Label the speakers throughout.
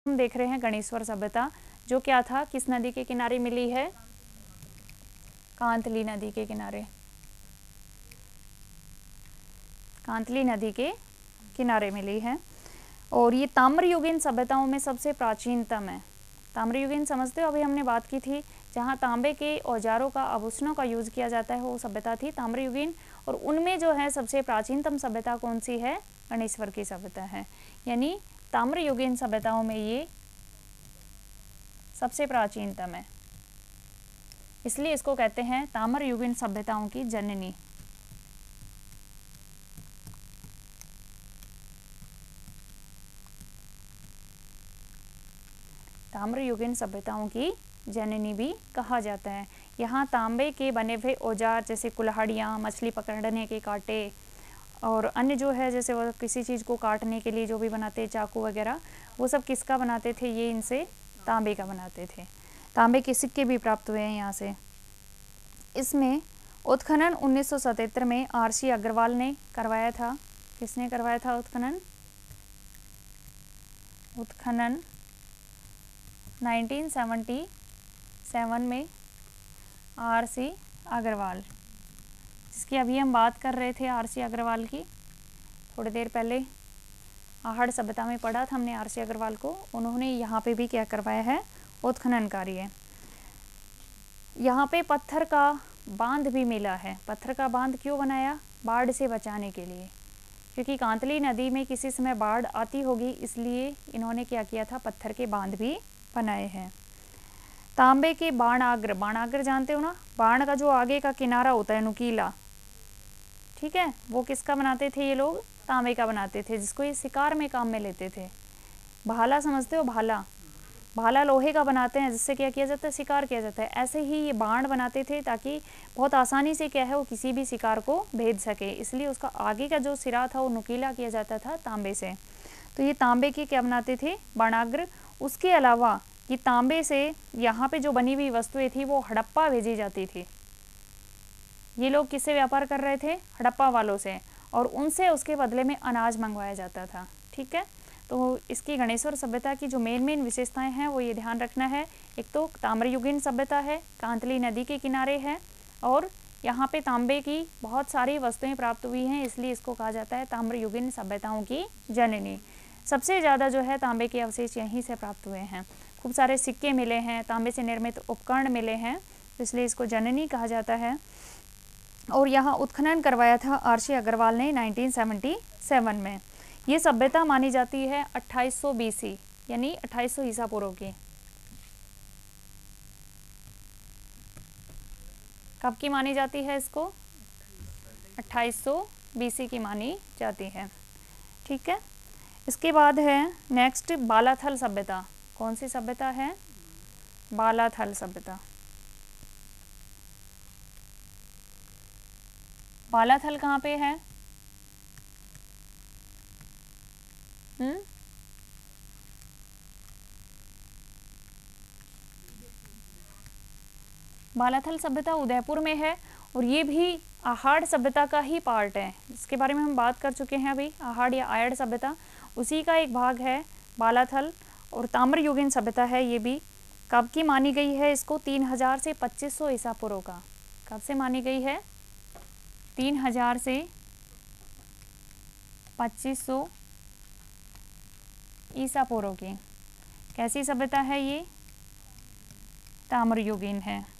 Speaker 1: हम देख रहे हैं गणेश्वर सभ्यता, जो क्या था, किस नदी के किनारे मिली है? कांतली नदी के किनारे। कांतली नदी के किनारे मिली है और ये ताम्रयुगीन सभ्यताओं में सबसे प्राचीनतम है। ताम्रयुगीन समझते हो, अभी हमने बात की थी जहाँ तांबे के औजारों का, आभूषणों का यूज किया जाता है, वो सभ्यता थी ताम्रयुगीन। और उनमें जो है सबसे प्राचीनतम सभ्यता कौन सी है? गणेश्वर की सभ्यता है। यानी ताम्रयुगीन सभ्यताओं में ये सबसे प्राचीनतम है, इसलिए इसको कहते हैं ताम्रयुगीन सभ्यताओं की जननी। ताम्रयुगीन सभ्यताओं की जननी भी कहा जाता है। यहाँ तांबे के बने हुए औजार जैसे कुल्हाड़ियाँ, मछली पकड़ने के कांटे और अन्य जो है, जैसे वो किसी चीज़ को काटने के लिए जो भी बनाते, चाकू वगैरह, वो सब किसका बनाते थे? ये इनसे तांबे का बनाते थे। तांबे के सिक्के भी प्राप्त हुए हैं यहाँ से। इसमें उत्खनन 1977 में आरसी अग्रवाल ने करवाया था। किसने करवाया था उत्खनन? उत्खनन 1977 में आरसी अग्रवाल, जिसकी अभी हम बात कर रहे थे, आरसी अग्रवाल की। थोड़ी देर पहले आहड़ सभ्यता में पढ़ा था हमने आरसी अग्रवाल को। उन्होंने यहाँ पे भी क्या करवाया है? उत्खनन कार्य। यहाँ पे पत्थर का बांध भी मिला है। पत्थर का बांध क्यों बनाया? बाढ़ से बचाने के लिए, क्योंकि कांतली नदी में किसी समय बाढ़ आती होगी, इसलिए इन्होंने क्या किया था? पत्थर के बांध भी बनाए हैं। तांबे के बाणाग्र, बाणाग्र जानते हो ना? बाण का जो आगे का किनारा होता है नुकीला, ठीक है, वो किसका बनाते थे ये लोग? तांबे का बनाते थे, जिसको ये शिकार में काम में लेते थे। भाला समझते हो? भाला, भाला लोहे का बनाते हैं, जिससे क्या किया जाता है? शिकार किया जाता है। ऐसे ही ये बाण बनाते थे ताकि बहुत आसानी से क्या है, वो किसी भी शिकार को भेज सके, इसलिए उसका आगे का जो सिरा था वो नुकीला किया जाता था तांबे से। तो ये तांबे के क्या बनाते थे? बाणाग्र। उसके अलावा ये तांबे से यहाँ पे जो बनी हुई वस्तुएं थी वो हड़प्पा भेजी जाती थी। ये लोग किससे व्यापार कर रहे थे? हड़प्पा वालों से, और उनसे उसके बदले में अनाज मंगवाया जाता था। ठीक है, तो इसकी गणेश्वर सभ्यता की जो मेन विशेषताएं हैं वो ये ध्यान रखना है। एक तो ताम्रयुगीन सभ्यता है, कांतली नदी के किनारे है, और यहाँ पे तांबे की बहुत सारी वस्तुएं प्राप्त हुई हैं, इसलिए इसको कहा जाता है ताम्रयुगीन सभ्यताओं की जननी। सबसे ज़्यादा जो है तांबे के अवशेष यहीं से प्राप्त हुए हैं। खूब सारे सिक्के मिले हैं, तांबे से निर्मित उपकरण मिले हैं, इसलिए इसको जननी कहा जाता है। और यहाँ उत्खनन करवाया था आरसी अग्रवाल ने 1977 में। ये सभ्यता मानी जाती है 2800 BC, यानी 2800 ईसा पूर्व की। कब की मानी जाती है इसको? 2800 BC की मानी जाती है। ठीक है, इसके बाद है नेक्स्ट बालाथल सभ्यता। कौन सी सभ्यता है? बालाथल सभ्यता। बालाथल कहाँ पे है? बालाथल सभ्यता उदयपुर में है, और ये भी आहाड़ सभ्यता का ही पार्ट है, जिसके बारे में हम बात कर चुके हैं अभी। आहाड़ या आयड़ सभ्यता उसी का एक भाग है बालाथल, और ताम्रयुगीन सभ्यता है ये भी। कब की मानी गई है इसको? 3000 से 2500 ईसा पूर्व का। कब से मानी गई है? 3000 से 2500 ईसा पूर्व की। कैसी सभ्यता है ये? ताम्रयुगीन है।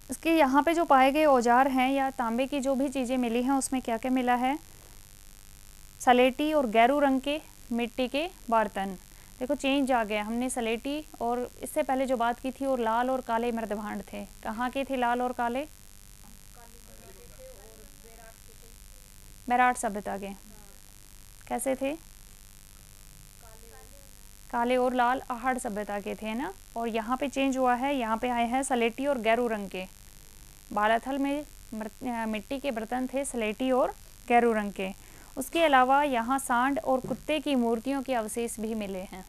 Speaker 1: इसके यहाँ पे जो पाए गए औजार हैं या तांबे की जो भी चीज़ें मिली हैं, उसमें क्या क्या मिला है? सलेटी और गैरू रंग के मिट्टी के बर्तन। देखो चेंज आ गया, हमने सलेटी और इससे पहले जो बात की थी, और लाल और काले मृदभांड थे। कहाँ के थे लाल और काले? बैराट सभ्यता के। कैसे थे? काले और लाल आहड़ सभ्यता के थे ना। और यहाँ पे चेंज हुआ है, यहाँ पे आए हैं सलेटी और गैरू रंग के। बालाथल में मिट्टी के बर्तन थे सलेटी और गैरू रंग के। उसके अलावा यहाँ सांड और कुत्ते की मूर्तियों के अवशेष भी मिले हैं,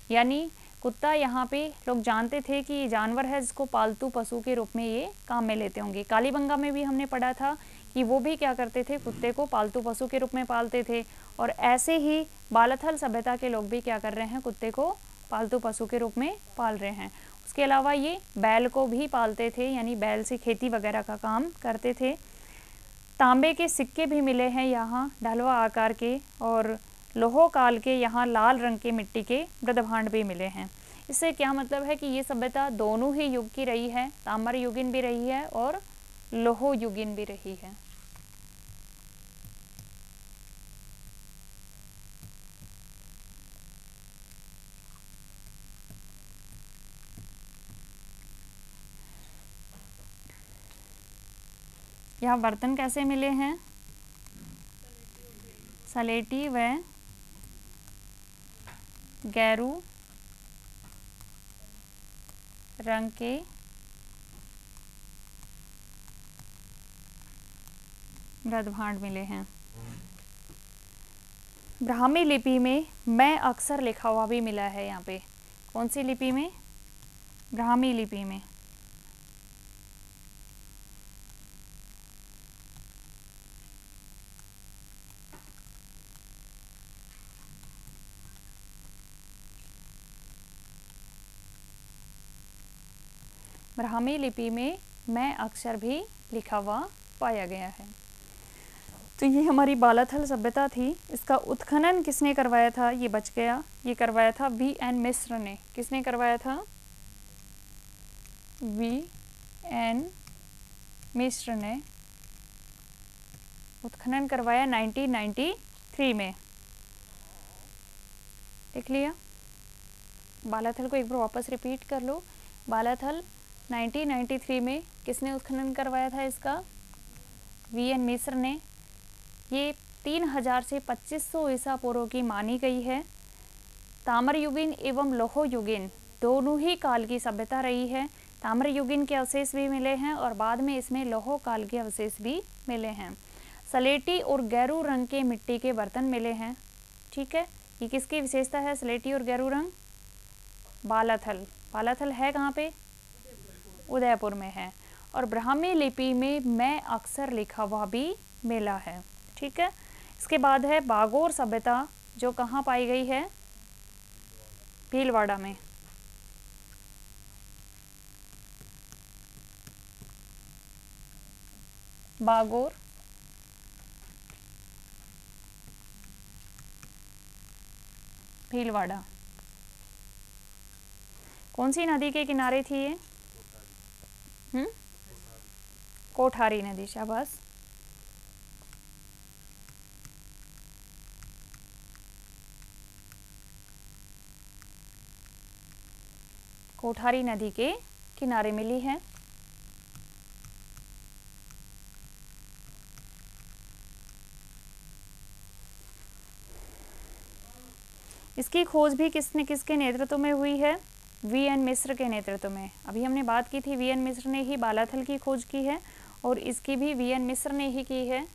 Speaker 1: यानी कुत्ता यहाँ पे लोग जानते थे कि ये जानवर है जिसको पालतू पशु के रूप में ये काम में लेते होंगे। कालीबंगा में भी हमने पढ़ा था कि वो भी क्या करते थे, कुत्ते को पालतू पशु के रूप में पालते थे। और ऐसे ही बालाथल सभ्यता के लोग भी क्या कर रहे हैं, कुत्ते को पालतू पशु के रूप में पाल रहे हैं। उसके अलावा ये बैल को भी पालते थे, यानी बैल से खेती वगैरह का काम करते थे। तांबे के सिक्के भी मिले हैं यहाँ ढलवा आकार के, और लोहो काल के यहाँ लाल रंग के मिट्टी के मृदभांड भी मिले हैं। इससे क्या मतलब है कि ये सभ्यता दोनों ही युग की रही है, ताम्र युगीन भी रही है और लोहो युगीन भी रही है। यहाँ बर्तन कैसे मिले हैं, सलेटी व गैरू रंग के मृदभांड मिले हैं। ब्राह्मी लिपि में मैं अक्षर लिखा हुआ भी मिला है यहाँ पे। कौन सी लिपि में? ब्राह्मी लिपि में। ब्राह्मी लिपि में मैं अक्षर भी लिखा हुआ पाया गया है। तो ये हमारी बालाथल सभ्यता थी। इसका उत्खनन किसने करवाया था, ये बच गया, ये करवाया था V.N. मिश्र ने। किसने करवाया था? V.N. मिश्र ने उत्खनन करवाया 1993 में। देख लिया? बालाथल को एक बार वापस रिपीट कर लो। बालाथल 1993 में किसने उत्खनन करवाया था इसका? V.N. मिश्र ने। ये 3000 से 2500 ईसा पूर्व की मानी गई है। ताम्रयुगीन एवं लोहो युगीन दोनों ही काल की सभ्यता रही है। ताम्रयुगीन के अवशेष भी मिले हैं और बाद में इसमें लोहो काल के अवशेष भी मिले हैं। सलेटी और गैरू रंग के मिट्टी के बर्तन मिले हैं। ठीक है, ये किसकी विशेषता है, सलेटी और गैरू रंग? बालाथल। बालाथल है कहाँ पे? उदयपुर में है। और ब्राह्मी लिपि में मैं अक्षर लिखा हुआ भी मिला है। ठीक है, इसके बाद है बागोर सभ्यता, जो कहाँ पाई गई है? भीलवाड़ा में। बागोर भीलवाड़ा। कौन सी नदी के किनारे थी ये? कोठारी नदी। शाबाश। कोठारी नदी के किनारे मिली है। इसकी खोज भी किसके नेतृत्व में हुई है? V.N. मिश्र के नेतृत्व में। अभी हमने बात की थी V.N. मिश्र ने ही बालाथल की खोज की है और इसकी भी V.N. मिश्र ने ही की है।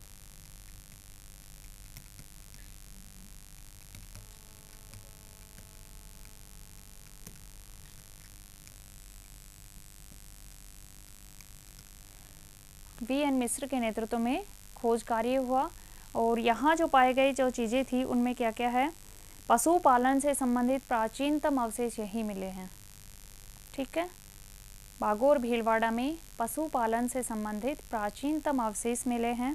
Speaker 1: V.N. मिश्र के नेतृत्व में खोज कार्य हुआ और यहाँ जो पाए गए जो चीज़ें थी उनमें क्या क्या है? पशुपालन से संबंधित प्राचीनतम अवशेष यही मिले हैं। ठीक है, बागोर भीलवाड़ा में पशुपालन से संबंधित प्राचीनतम अवशेष मिले हैं।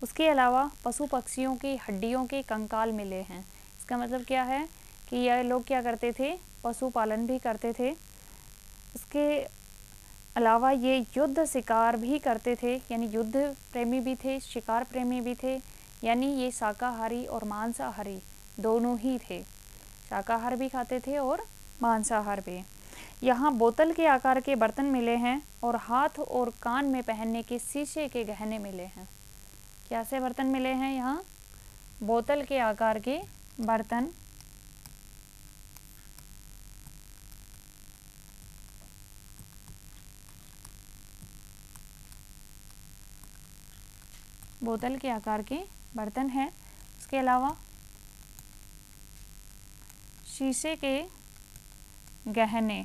Speaker 1: उसके अलावा पशु पक्षियों की हड्डियों के कंकाल मिले हैं। इसका मतलब क्या है कि यह लोग क्या करते थे? पशुपालन भी करते थे। इसके अलावा ये युद्ध शिकार भी करते थे, यानी युद्ध प्रेमी भी थे, शिकार प्रेमी भी थे। यानी ये शाकाहारी और मांसाहारी दोनों ही थे। शाकाहार भी खाते थे और मांसाहार भी। यहाँ बोतल के आकार के बर्तन मिले हैं और हाथ और कान में पहनने के शीशे के गहने मिले हैं। कैसे बर्तन मिले हैं? यहाँ बोतल के आकार के बर्तन, बोतल के आकार के बर्तन हैं। उसके अलावा शीशे के गहने